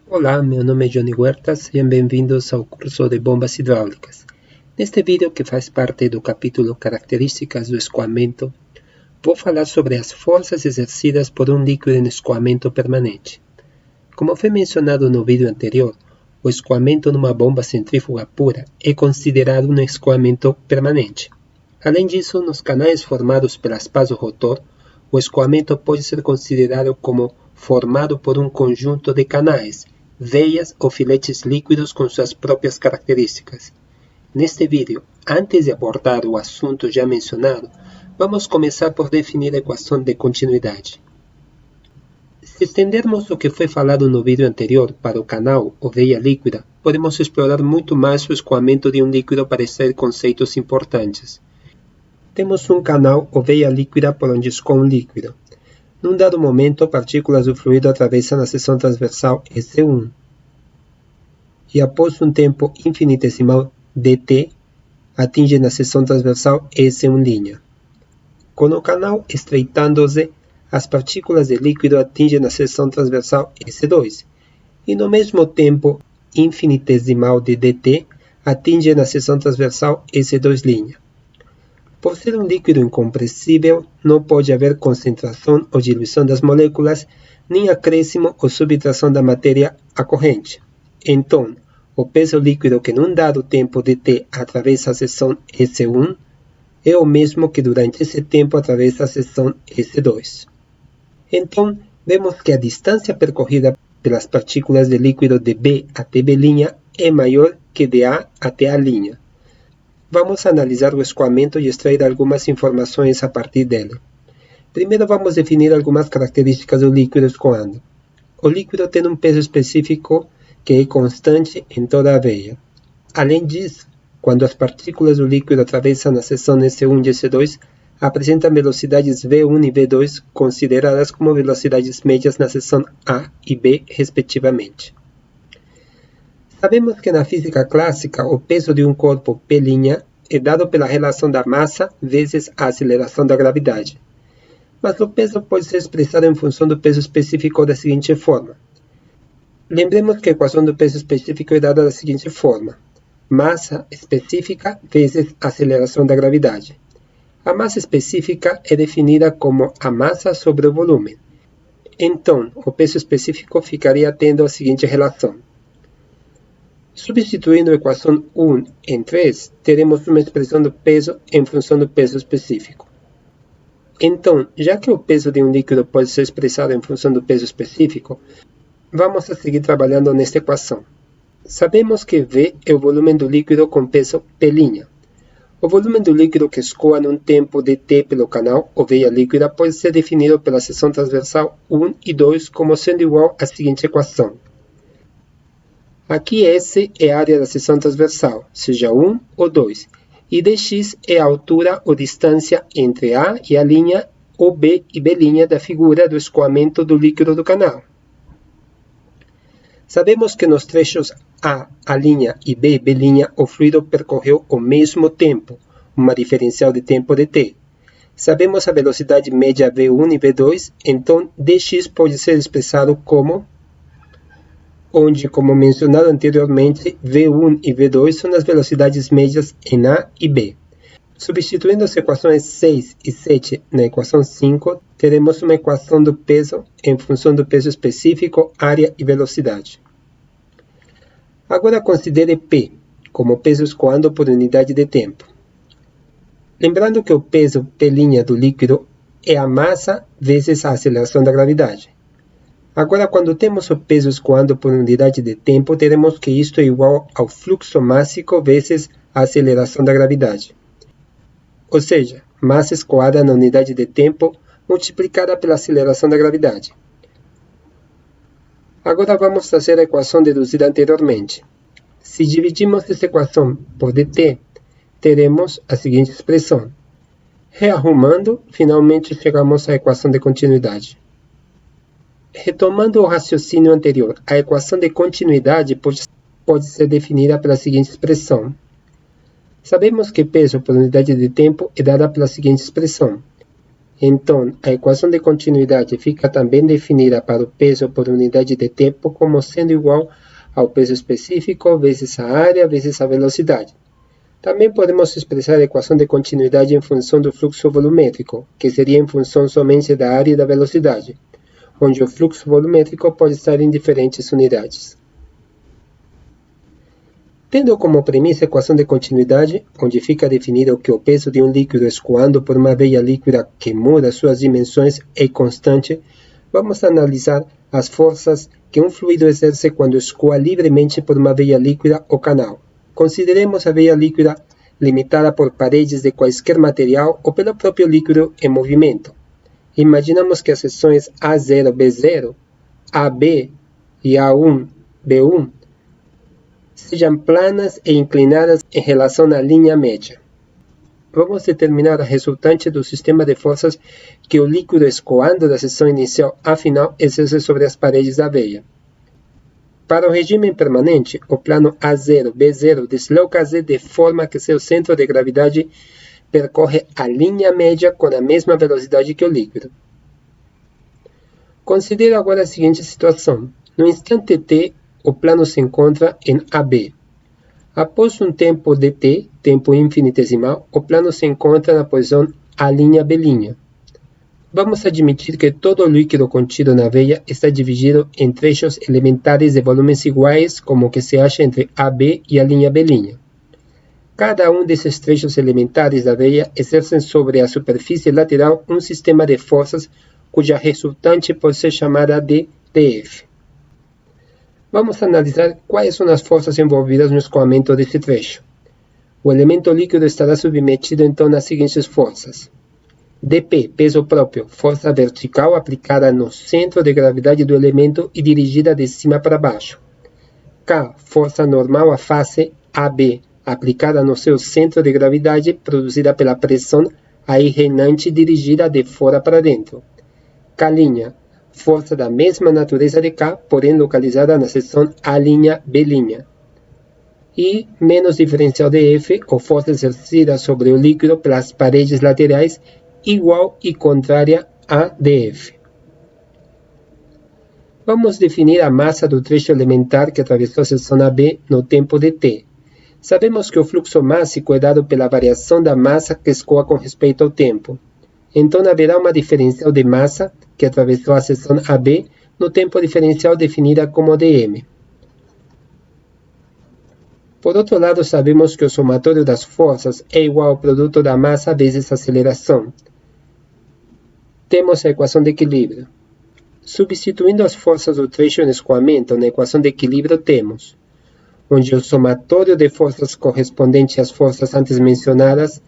Olá, meu nome é Johnny Huerta, sejam bem-vindos ao curso de Bombas Hidráulicas. Neste vídeo, que faz parte do capítulo Características do Escoamento, vou falar sobre as forças exercidas por um líquido em escoamento permanente. Como foi mencionado no vídeo anterior, o escoamento numa bomba centrífuga pura é considerado um escoamento permanente. Além disso, nos canais formados pelas pás do rotor, o escoamento pode ser considerado como formado por um conjunto de canais, veias ou filetes líquidos com suas próprias características. Neste vídeo, antes de abordar o assunto já mencionado, vamos começar por definir a equação de continuidade. Se estendermos o que foi falado no vídeo anterior para o canal ou veia líquida, podemos explorar muito mais o escoamento de um líquido para extrair conceitos importantes. Temos um canal ou veia líquida por onde escoa um líquido. Num dado momento, partículas do fluido atravessam a seção transversal S1 e, após um tempo infinitesimal dt, atingem a seção transversal S1'. Com o canal estreitando-se, as partículas de líquido atingem a seção transversal S2 e, no mesmo tempo infinitesimal de dt, atingem a seção transversal S2'. Por ser um líquido incompressível, não pode haver concentração ou diluição das moléculas, nem acréscimo ou subtração da matéria à corrente. Então, o peso líquido que num dado tempo dt atravessa a seção S1 é o mesmo que durante esse tempo atravessa a seção S2. Então, vemos que a distância percorrida pelas partículas de líquido de B até B' é maior que de A até A'. Vamos analisar o escoamento e extrair algumas informações a partir dele. Primeiro vamos definir algumas características do líquido escoando. O líquido tem um peso específico que é constante em toda a veia. Além disso, quando as partículas do líquido atravessam a seção S1 e S2, apresentam velocidades V1 e V2 consideradas como velocidades médias na seção A e B, respectivamente. Sabemos que na física clássica o peso de um corpo P' é dado pela relação da massa vezes a aceleração da gravidade. Mas o peso pode ser expressado em função do peso específico da seguinte forma. Lembremos que a equação do peso específico é dada da seguinte forma: massa específica vezes a aceleração da gravidade. A massa específica é definida como a massa sobre o volume. Então, o peso específico ficaria tendo a seguinte relação. Substituindo a equação 1 em 3, teremos uma expressão do peso em função do peso específico. Então, já que o peso de um líquido pode ser expressado em função do peso específico, vamos a seguir trabalhando nesta equação. Sabemos que V é o volume do líquido com peso P'. O volume do líquido que escoa num tempo dt pelo canal ou veia líquida pode ser definido pela seção transversal 1 e 2 como sendo igual à seguinte equação. Aqui S é a área da seção transversal, seja 1 ou 2, e dx é a altura ou distância entre A e a linha ou B e B' da figura do escoamento do líquido do canal. Sabemos que nos trechos A', e B', o fluido percorreu ao mesmo tempo, uma diferencial de tempo dt. Sabemos a velocidade média V1 e V2, então dx pode ser expressado como onde, como mencionado anteriormente, V1 e V2 são as velocidades médias em A e B. Substituindo as equações 6 e 7 na equação 5, teremos uma equação do peso em função do peso específico, área e velocidade. Agora considere P como peso escoando por unidade de tempo. Lembrando que o peso P' do líquido é a massa vezes a aceleração da gravidade. Agora, quando temos o peso escoando por unidade de tempo, teremos que isto é igual ao fluxo mássico vezes a aceleração da gravidade. Ou seja, massa escoada na unidade de tempo multiplicada pela aceleração da gravidade. Agora vamos fazer a equação deduzida anteriormente. Se dividirmos essa equação por dt, teremos a seguinte expressão. Rearrumando, finalmente chegamos à equação de continuidade. Retomando o raciocínio anterior, a equação de continuidade pode ser definida pela seguinte expressão. Sabemos que peso por unidade de tempo é dada pela seguinte expressão. Então, a equação de continuidade fica também definida para o peso por unidade de tempo como sendo igual ao peso específico vezes a área vezes a velocidade. Também podemos expressar a equação de continuidade em função do fluxo volumétrico, que seria em função somente da área e da velocidade, onde o fluxo volumétrico pode estar em diferentes unidades. Tendo como premissa a equação de continuidade, onde fica definido que o peso de um líquido escoando por uma veia líquida que muda suas dimensões é constante, vamos analisar as forças que um fluido exerce quando escoa livremente por uma veia líquida ou canal. Consideremos a veia líquida limitada por paredes de quaisquer material ou pelo próprio líquido em movimento. Imaginamos que as seções A0, B0, AB e A1, B1 sejam planas e inclinadas em relação à linha média. Vamos determinar a resultante do sistema de forças que o líquido escoando da seção inicial à final exerce sobre as paredes da veia. Para o regime permanente, o plano A0, B0 desloca-se de forma que seu centro de gravidade percorre a linha média com a mesma velocidade que o líquido. Considere agora a seguinte situação. No instante t, o plano se encontra em AB. Após um tempo dt, tempo infinitesimal, o plano se encontra na posição A'B'. Vamos admitir que todo o líquido contido na veia está dividido em trechos elementares de volumes iguais, como o que se acha entre AB e A'B'. Cada um desses trechos elementares da veia exerce sobre a superfície lateral um sistema de forças cuja resultante pode ser chamada de dF. Vamos analisar quais são as forças envolvidas no escoamento desse trecho. O elemento líquido estará submetido então às seguintes forças. dP, peso próprio, força vertical aplicada no centro de gravidade do elemento e dirigida de cima para baixo. K, força normal à face AB, aplicada no seu centro de gravidade, produzida pela pressão aí reinante dirigida de fora para dentro. K', força da mesma natureza de K, porém localizada na seção A'B'. E menos diferencial de F, ou força exercida sobre o líquido pelas paredes laterais, igual e contrária a dF. Vamos definir a massa do trecho elementar que atravessou a seção AB no tempo dt. Sabemos que o fluxo mássico é dado pela variação da massa que escoa com respeito ao tempo. Então haverá uma diferencial de massa que atravessou a seção AB no tempo diferencial definida como dm. Por outro lado, sabemos que o somatório das forças é igual ao produto da massa vezes a aceleração. Temos a equação de equilíbrio. Substituindo as forças do trecho em escoamento na equação de equilíbrio temos, onde o somatório de forças correspondente às forças antes mencionadas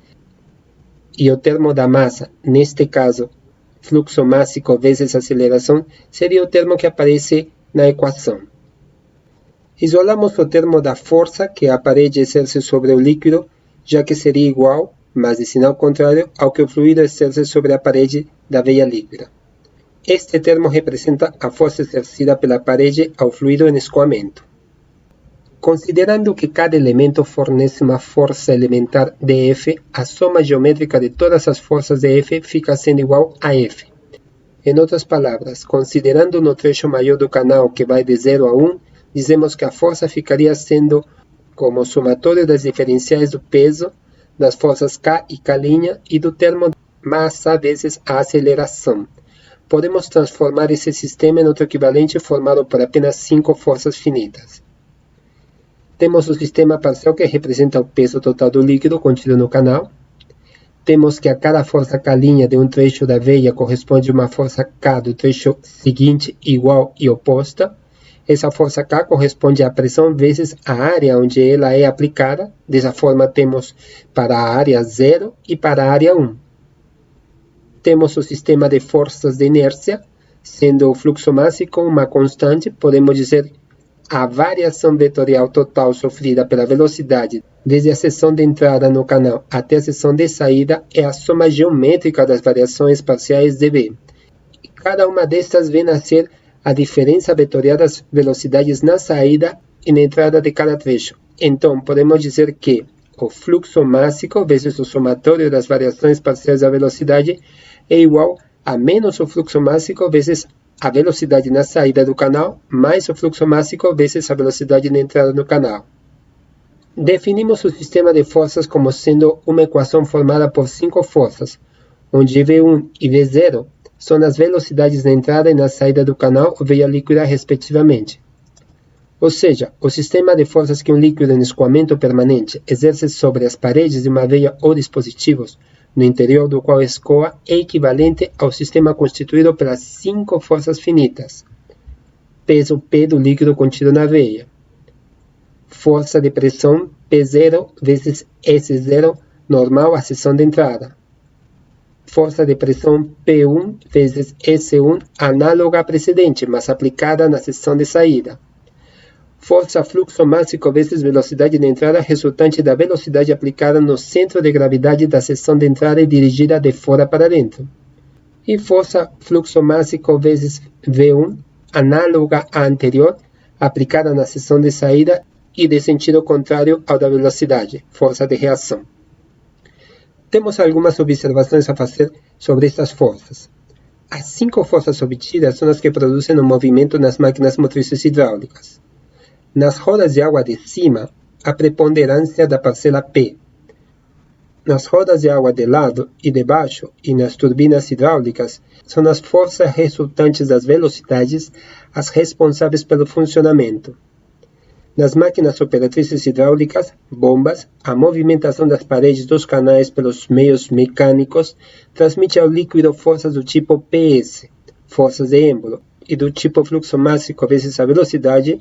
e o termo da massa, neste caso, fluxo mássico vezes aceleração, seria o termo que aparece na equação. Isolamos o termo da força que a parede exerce sobre o líquido, já que seria igual, mas de sinal contrário, ao que o fluido exerce sobre a parede da veia líquida. Este termo representa a força exercida pela parede ao fluido em escoamento. Considerando que cada elemento fornece uma força elementar dF, a soma geométrica de todas as forças dF fica sendo igual a F. Em outras palavras, considerando no trecho maior do canal que vai de 0 a 1, dizemos que a força ficaria sendo como o somatório das diferenciais do peso, das forças K e K' e do termo massa vezes a aceleração. Podemos transformar esse sistema em outro equivalente formado por apenas 5 forças finitas. Temos o sistema parcial que representa o peso total do líquido contido no canal. Temos que a cada força K' de um trecho da veia corresponde a uma força K do trecho seguinte igual e oposta. Essa força K corresponde à pressão vezes a área onde ela é aplicada. Dessa forma temos para a área 0 e para a área 1. Temos o sistema de forças de inércia, sendo o fluxo mássico uma constante, podemos dizer a variação vetorial total sofrida pela velocidade desde a seção de entrada no canal até a seção de saída é a soma geométrica das variações parciais de V. E cada uma destas vem a ser a diferença vetorial das velocidades na saída e na entrada de cada trecho. Então, podemos dizer que o fluxo mássico vezes o somatório das variações parciais da velocidade é igual a menos o fluxo máximo vezes a velocidade na saída do canal, mais o fluxo máximo vezes a velocidade na entrada do canal. Definimos o sistema de forças como sendo uma equação formada por 5 forças, onde V1 e V0 são as velocidades na entrada e na saída do canal ou veia líquida, respectivamente. Ou seja, o sistema de forças que um líquido em escoamento permanente exerce sobre as paredes de uma veia ou dispositivos, no interior do qual escoa, é equivalente ao sistema constituído pelas 5 forças finitas. Peso P do líquido contido na veia. Força de pressão P0 vezes S0 normal à seção de entrada. Força de pressão P1 vezes S1 análoga à precedente, mas aplicada na seção de saída. Força fluxo máximo vezes velocidade de entrada resultante da velocidade aplicada no centro de gravidade da seção de entrada e dirigida de fora para dentro. E força fluxo máximo vezes V1, análoga à anterior, aplicada na seção de saída e de sentido contrário ao da velocidade, força de reação. Temos algumas observações a fazer sobre estas forças. As 5 forças obtidas são as que produzem o movimento nas máquinas motrizes hidráulicas. Nas rodas de água de cima, a preponderância da parcela P. Nas rodas de água de lado e de baixo e nas turbinas hidráulicas, são as forças resultantes das velocidades as responsáveis pelo funcionamento. Nas máquinas operatrizes hidráulicas, bombas, a movimentação das paredes dos canais pelos meios mecânicos transmite ao líquido forças do tipo PS, forças de êmbolo, e do tipo fluxo máximo vezes a velocidade,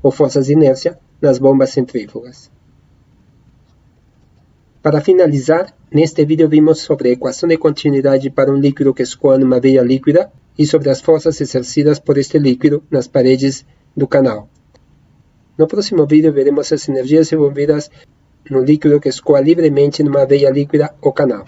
ou forças de inércia, nas bombas centrífugas. Para finalizar, neste vídeo vimos sobre a equação de continuidade para um líquido que escoa numa veia líquida e sobre as forças exercidas por este líquido nas paredes do canal. No próximo vídeo veremos as energias envolvidas no líquido que escoa livremente numa veia líquida ou canal.